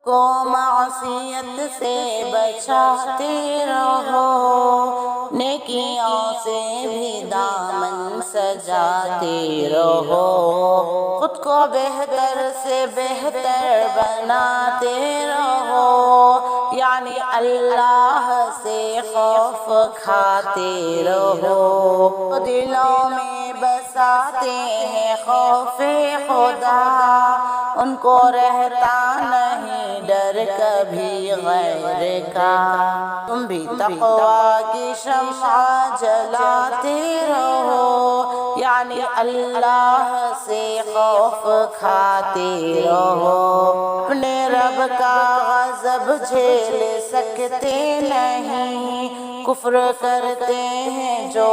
کو معصیت سے بچاتے رہو، نیکیوں سے بھی دامن سجاتے رہو، خود کو بہتر سے بہتر بناتے رہو، یعنی اللہ سے خوف کھاتے رہو، دلوں میں بساتے ہیں خوف خدا، ان کو رہتا نہیں ڈر کبھی غیر کا، تم بھی تقویٰ کی شمع جلاتے رہو، یعنی اللہ سے خوف کھاتے رہو، اپنے رب کا غضب جھیل سکتے نہیں، کفر کرتے ہیں جو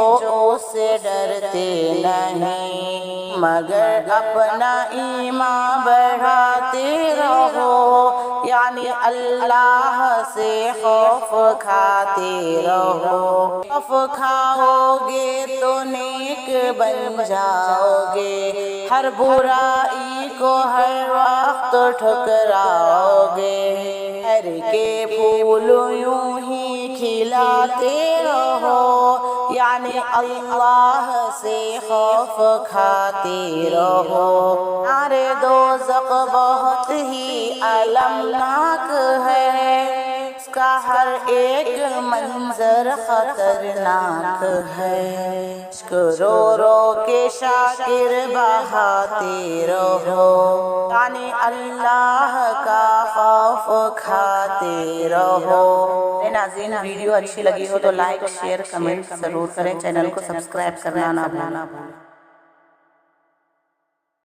اس سے ڈرتے نہیں، مگر اپنا ایمان بڑھاتے رہو، یعنی اللہ سے خوف کھاتے رہو، خوف کھاؤ گے تو نیک بن جاؤ گے، ہر برائی کو ہر وقت ٹھکراؤ گے، خیر کے پھول یوں ہی کھلاتے رہو، یعنی اللہ سے خوف کھاتے رہو، نار دوزخ بہت ہی المناک ہے، اس کا ہر ایک منظر خطرناک ہے، عشق رو رو کے شاکر بہاتے رہو، یعنی اللہ کا خوف کھاتے رہو۔ ناظرین ویڈیو اچھی لگی ہو تو لائک شیئر کمنٹ ضرور کریں، چینل کو سبسکرائب کرنا نہ بھولنا۔